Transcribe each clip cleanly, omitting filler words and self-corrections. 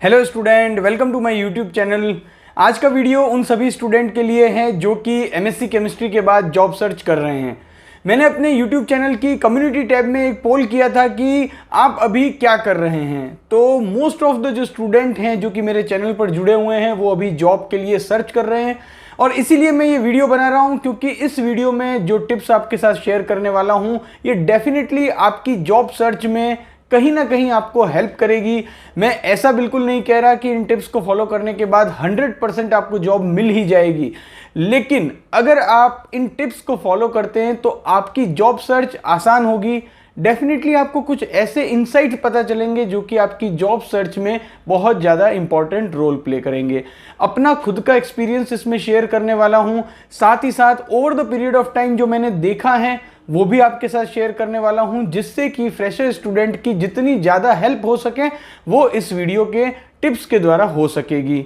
Hello student, welcome to my YouTube channel. आज का video उन सभी स्टूडेंट के लिए है जो कि एमएससी केमिस्ट्री के बाद जॉब सर्च कर रहे हैं। मैंने अपने यूट्यूब चैनल की कम्युनिटी टैब में एक पोल किया था कि आप अभी क्या कर रहे हैं। तो मोस्ट ऑफ द जो स्टूडेंट हैं जो कि मेरे चैनल पर जुड़े हुए हैं वो अभी जॉब के लिए सर्च कर रहे हैं, और इसीलिए मैं ये वीडियो बना रहा हूँ क्योंकि इस वीडियो में जो टिप्स आपके साथ शेयर करने वाला हूँ ये डेफिनेटली आपकी जॉब सर्च में कहीं ना कहीं आपको हेल्प करेगी। मैं ऐसा बिल्कुल नहीं कह रहा कि इन टिप्स को फॉलो करने के बाद 100% आपको जॉब मिल ही जाएगी, लेकिन अगर आप इन टिप्स को फॉलो करते हैं तो आपकी जॉब सर्च आसान होगी। डेफिनेटली आपको कुछ ऐसे इनसाइट पता चलेंगे जो कि आपकी जॉब सर्च में बहुत ज़्यादा इंपॉर्टेंट रोल प्ले करेंगे। अपना खुद का एक्सपीरियंस इसमें शेयर करने वाला हूँ, साथ ही साथ over the period of time जो मैंने देखा है वो भी आपके साथ शेयर करने वाला हूं, जिससे कि फ्रेशर स्टूडेंट की जितनी ज़्यादा हेल्प हो सके वो इस वीडियो के टिप्स के द्वारा हो सकेगी।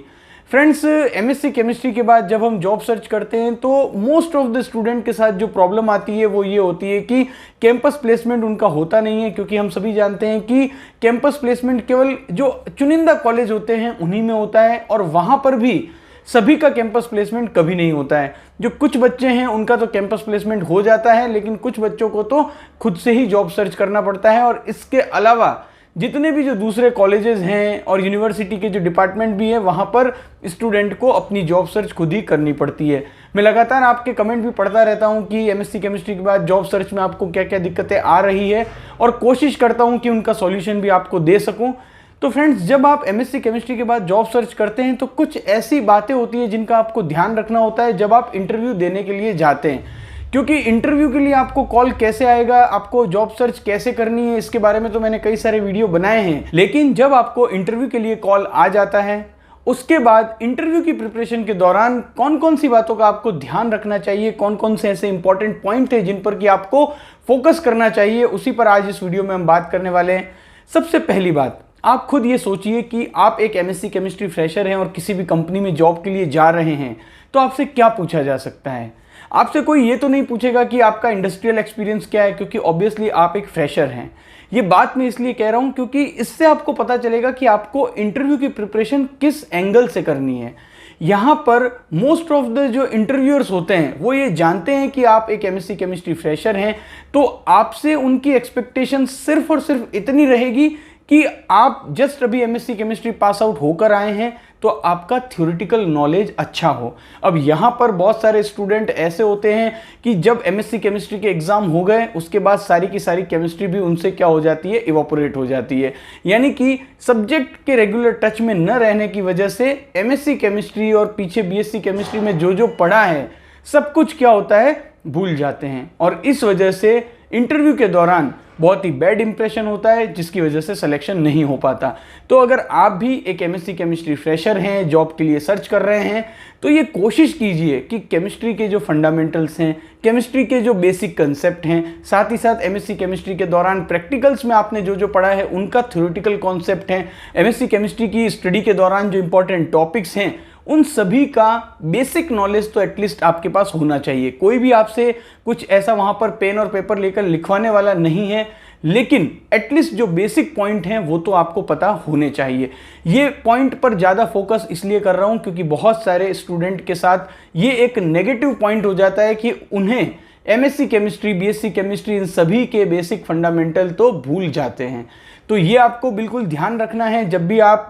फ्रेंड्स, एमएससी केमिस्ट्री के बाद जब हम जॉब सर्च करते हैं तो मोस्ट ऑफ द स्टूडेंट के साथ जो प्रॉब्लम आती है वो ये होती है कि कैंपस प्लेसमेंट उनका होता नहीं है, क्योंकि हम सभी जानते हैं कि कैंपस प्लेसमेंट केवल जो चुनिंदा कॉलेज होते हैं उन्हीं में होता है, और वहाँ पर भी सभी का कैंपस प्लेसमेंट कभी नहीं होता है। जो कुछ बच्चे हैं उनका तो कैंपस प्लेसमेंट हो जाता है, लेकिन कुछ बच्चों को तो खुद से ही जॉब सर्च करना पड़ता है। और इसके अलावा जितने भी जो दूसरे कॉलेजेस हैं और यूनिवर्सिटी के जो डिपार्टमेंट भी है वहाँ पर स्टूडेंट को अपनी जॉब सर्च खुद ही करनी पड़ती है। मैं लगातार आपके कमेंट भी पढ़ता रहता हूँ कि एमएससी केमिस्ट्री के बाद जॉब सर्च में आपको क्या क्या दिक्कतें आ रही है, और कोशिश करता हूँ कि उनका सॉल्यूशन भी आपको दे सकूँ। तो फ्रेंड्स, जब आप एमएससी केमिस्ट्री के बाद जॉब सर्च करते हैं तो कुछ ऐसी बातें होती है जिनका आपको ध्यान रखना होता है जब आप इंटरव्यू देने के लिए जाते हैं। क्योंकि इंटरव्यू के लिए आपको कॉल कैसे आएगा, आपको जॉब सर्च कैसे करनी है, इसके बारे में तो मैंने कई सारे वीडियो बनाए हैं, लेकिन जब आपको इंटरव्यू के लिए कॉल आ जाता है उसके बाद इंटरव्यू की प्रिपरेशन के दौरान कौन कौन सी बातों का आपको ध्यान रखना चाहिए, कौन कौन से ऐसे इंपॉर्टेंट पॉइंट है जिन पर कि आपको फोकस करना चाहिए, उसी पर आज इस वीडियो में हम बात करने वाले हैं। सबसे पहली बात, आप खुद ये सोचिए कि आप एक एमएससी केमिस्ट्री फ्रेशर हैं और किसी भी कंपनी में जॉब के लिए जा रहे हैं, तो आपसे क्या पूछा जा सकता है। आपसे कोई ये तो नहीं पूछेगा कि आपका इंडस्ट्रियल एक्सपीरियंस क्या है, क्योंकि ऑब्वियसली आप एक फ्रेशर हैं। ये बात मैं इसलिए कह रहा हूं क्योंकि इससे आपको पता चलेगा कि आपको इंटरव्यू की प्रिपरेशन किस एंगल से करनी है। यहाँ पर मोस्ट ऑफ द जो इंटरव्यूअर्स होते हैं वो ये जानते हैं कि आप एक एमएससी केमिस्ट्री फ्रेशर हैं, तो आपसे उनकी एक्सपेक्टेशन सिर्फ और सिर्फ इतनी रहेगी कि आप जस्ट अभी एमएससी केमिस्ट्री पास आउट होकर आए हैं तो आपका थ्योरेटिकल नॉलेज अच्छा हो। अब यहाँ पर बहुत सारे स्टूडेंट ऐसे होते हैं कि जब एमएससी केमिस्ट्री के एग्जाम हो गए उसके बाद सारी की सारी केमिस्ट्री भी उनसे क्या हो जाती है, इवोपोरेट हो जाती है। यानी कि सब्जेक्ट के रेगुलर टच में न रहने की वजह से एमएससी केमिस्ट्री और पीछे बीएससी केमिस्ट्री में जो जो पढ़ा है सब कुछ क्या होता है, भूल जाते हैं, और इस वजह से इंटरव्यू के दौरान बहुत ही बैड इंप्रेशन होता है, जिसकी वजह से सिलेक्शन नहीं हो पाता। तो अगर आप भी एक एमएससी केमिस्ट्री फ्रेशर हैं, जॉब के लिए सर्च कर रहे हैं, तो ये कोशिश कीजिए कि केमिस्ट्री के जो फंडामेंटल्स हैं, केमिस्ट्री के जो बेसिक कंसेप्ट हैं, साथ ही साथ एमएससी केमिस्ट्री के दौरान प्रैक्टिकल्स में आपने जो जो पढ़ा है उनका थ्योरेटिकल कॉन्सेप्ट है, एमएससी केमिस्ट्री की स्टडी के दौरान जो इंपॉर्टेंट टॉपिक्स हैं उन सभी का बेसिक नॉलेज तो एटलीस्ट आपके पास होना चाहिए। कोई भी आपसे कुछ ऐसा वहाँ पर पेन और पेपर लेकर लिखवाने वाला नहीं है, लेकिन एटलीस्ट जो बेसिक पॉइंट हैं वो तो आपको पता होने चाहिए। ये पॉइंट पर ज़्यादा फोकस इसलिए कर रहा हूँ क्योंकि बहुत सारे स्टूडेंट के साथ ये एक नेगेटिव पॉइंट हो जाता है कि उन्हें एमएससी केमिस्ट्री, बीएससी केमिस्ट्री, इन सभी के बेसिक फंडामेंटल तो भूल जाते हैं। तो ये आपको बिल्कुल ध्यान रखना है जब भी आप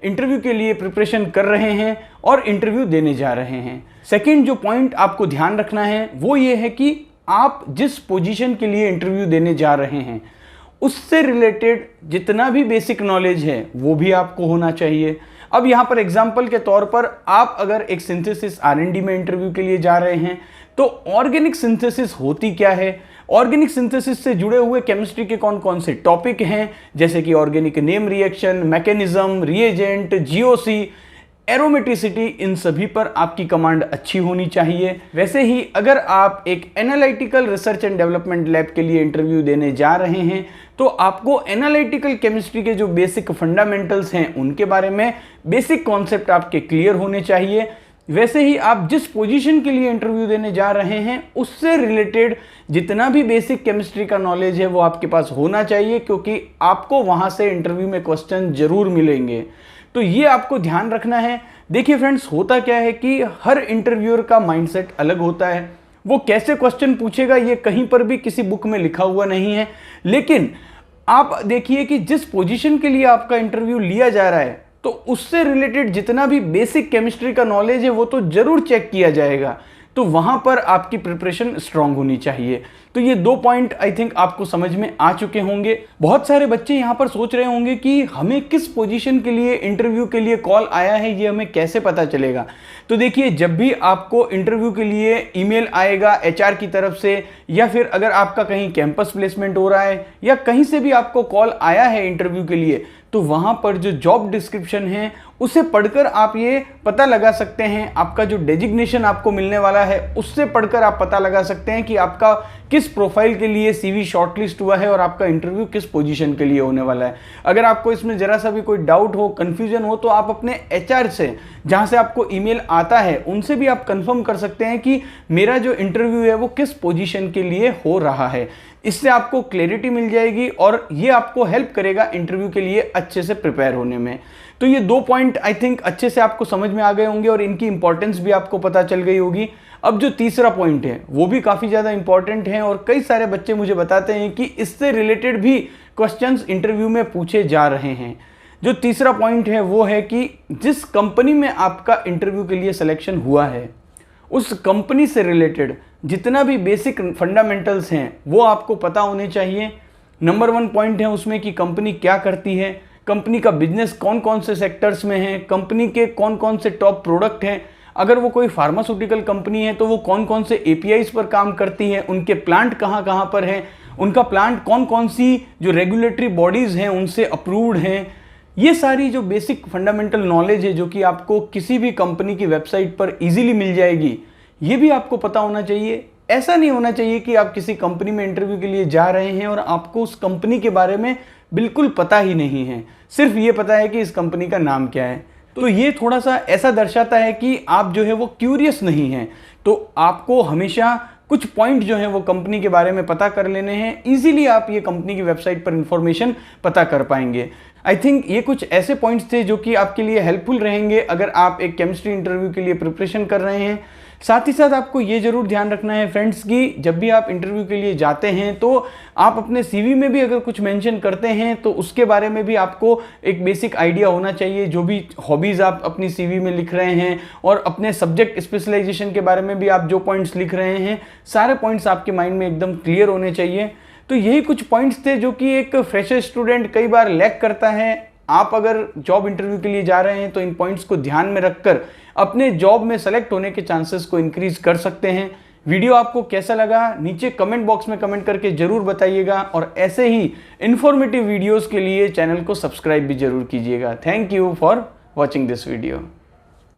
इंटरव्यू के लिए प्रिपरेशन कर रहे हैं और इंटरव्यू देने जा रहे हैं। सेकंड जो पॉइंट आपको ध्यान रखना है वो ये है कि आप जिस पोजीशन के लिए इंटरव्यू देने जा रहे हैं उससे रिलेटेड जितना भी बेसिक नॉलेज है वो भी आपको होना चाहिए। अब यहाँ पर एग्जाम्पल के तौर पर आप अगर एक सिंथेसिस आरएनडी में इंटरव्यू के लिए जा रहे हैं तो ऑर्गेनिक सिंथेसिस होती क्या है, ऑर्गेनिक सिंथेसिस से जुड़े हुए केमिस्ट्री के कौन कौन से टॉपिक हैं, जैसे कि organic name reaction, mechanism, reagent, GOC, aromaticity, इन सभी पर आपकी कमांड अच्छी होनी चाहिए। वैसे ही अगर आप एक analytical research and development lab के लिए इंटरव्यू देने जा रहे हैं तो आपको एनालिटिकल केमिस्ट्री के जो बेसिक फंडामेंटल्स हैं उनके बारे में बेसिक कॉन्सेप्ट आपके क्लियर होने चाहिए। वैसे ही आप जिस पोजीशन के लिए इंटरव्यू देने जा रहे हैं उससे रिलेटेड जितना भी बेसिक केमिस्ट्री का नॉलेज है वो आपके पास होना चाहिए, क्योंकि आपको वहां से इंटरव्यू में क्वेश्चन जरूर मिलेंगे। तो ये आपको ध्यान रखना है। देखिए फ्रेंड्स, होता क्या है कि हर इंटरव्यूअर का माइंडसेट अलग होता है। वो कैसे क्वेश्चन पूछेगा ये कहीं पर भी किसी बुक में लिखा हुआ नहीं है। लेकिन आप देखिए कि जिस पोजीशन के लिए आपका इंटरव्यू लिया जा रहा है, तो उससे रिलेटेड जितना भी बेसिक केमिस्ट्री का नॉलेज है वो तो जरूर चेक किया जाएगा। तो वहां पर आपकी प्रिपरेशन स्ट्रांग होनी चाहिए। तो ये 2 पॉइंट आई थिंक आपको समझ में आ चुके होंगे। बहुत सारे बच्चे यहां पर सोच रहे होंगे कि हमें किस पोजीशन के लिए इंटरव्यू के लिए कॉल आया है, ये हमें कैसे पता चलेगा। तो देखिए, जब भी आपको इंटरव्यू के लिए ईमेल आएगा एचआर की तरफ से, या फिर अगर आपका कहीं कैंपस प्लेसमेंट हो रहा है या कहीं से भी आपको कॉल आया है इंटरव्यू के लिए, तो वहां पर जो जॉब डिस्क्रिप्शन है उसे पढ़कर आप ये पता लगा सकते हैं, आपका जो डेजिग्नेशन आपको मिलने वाला है उससे पढ़कर आप पता लगा सकते हैं कि आपका किस प्रोफाइल के लिए सीवी शॉर्टलिस्ट हुआ है और आपका इंटरव्यू किस पोजीशन के लिए होने वाला है। अगर आपको इसमें जरा सा भी कोई डाउट हो, कंफ्यूजन हो, तो आप अपने एचआर से, जहां से आपको ईमेल आता है, उनसे भी आप कंफर्म कर सकते हैं कि मेरा जो इंटरव्यू है वो किस पोजीशन के लिए हो रहा है। इससे आपको क्लैरिटी मिल जाएगी और ये आपको हेल्प करेगा इंटरव्यू के लिए अच्छे से प्रिपेयर होने में। तो ये 2 पॉइंट आई थिंक अच्छे से आपको समझ में आ गए होंगे और इनकी इंपॉर्टेंस भी आपको पता चल गई होगी। अब जो तीसरा पॉइंट है वो भी काफ़ी ज़्यादा इंपॉर्टेंट है और कई सारे बच्चे मुझे बताते हैं कि इससे रिलेटेड भी क्वेश्चंस इंटरव्यू में पूछे जा रहे हैं। जो तीसरा पॉइंट है वो है कि जिस कंपनी में आपका इंटरव्यू के लिए सिलेक्शन हुआ है, उस कंपनी से रिलेटेड जितना भी बेसिक फंडामेंटल्स हैं वो आपको पता होने चाहिए। नंबर 1 पॉइंट है उसमें कि कंपनी क्या करती है, कंपनी का बिजनेस कौन कौन से सेक्टर्स में है, कंपनी के कौन कौन से टॉप प्रोडक्ट हैं। अगर वो कोई फार्मास्यूटिकल कंपनी है तो वो कौन कौन से एपीआईज पर काम करती है, उनके प्लांट कहाँ कहाँ पर हैं, उनका प्लांट कौन कौन सी जो रेगुलेटरी बॉडीज़ हैं उनसे अप्रूव्ड हैं। ये सारी जो बेसिक फंडामेंटल नॉलेज है जो कि आपको किसी भी कंपनी की वेबसाइट पर इजीली मिल जाएगी, ये भी आपको पता होना चाहिए। ऐसा नहीं होना चाहिए कि आप किसी कंपनी में इंटरव्यू के लिए जा रहे हैं और आपको उस कंपनी के बारे में बिल्कुल पता ही नहीं है, सिर्फ ये पता है कि इस कंपनी का नाम क्या है। तो ये थोड़ा सा ऐसा दर्शाता है कि आप जो है वो क्यूरियस नहीं हैं। तो आपको हमेशा कुछ पॉइंट जो है वो कंपनी के बारे में पता कर लेने हैं। इजीली आप ये कंपनी की वेबसाइट पर इंफॉर्मेशन पता कर पाएंगे। आई थिंक ये कुछ ऐसे पॉइंट्स थे जो कि आपके लिए हेल्पफुल रहेंगे अगर आप एक केमिस्ट्री इंटरव्यू के लिए प्रिपरेशन कर रहे हैं। साथ ही साथ आपको ये जरूर ध्यान रखना है फ्रेंड्स कि जब भी आप इंटरव्यू के लिए जाते हैं तो आप अपने सीवी में भी अगर कुछ मेंशन करते हैं तो उसके बारे में भी आपको एक बेसिक आइडिया होना चाहिए। जो भी हॉबीज़ आप अपनी सीवी में लिख रहे हैं और अपने सब्जेक्ट स्पेशलाइजेशन के बारे में भी आप जो पॉइंट्स लिख रहे हैं, सारे पॉइंट्स आपके माइंड में एकदम क्लियर होने चाहिए। तो यही कुछ पॉइंट्स थे जो कि एक फ्रेशर स्टूडेंट कई बार लैक करता है। आप अगर जॉब इंटरव्यू के लिए जा रहे हैं तो इन पॉइंट्स को ध्यान में रखकर अपने जॉब में सेलेक्ट होने के चांसेस को इंक्रीज कर सकते हैं। वीडियो आपको कैसा लगा नीचे कमेंट बॉक्स में कमेंट करके जरूर बताइएगा और ऐसे ही इंफॉर्मेटिव वीडियोस के लिए चैनल को सब्सक्राइब भी जरूर कीजिएगा। Thank you for watching this video.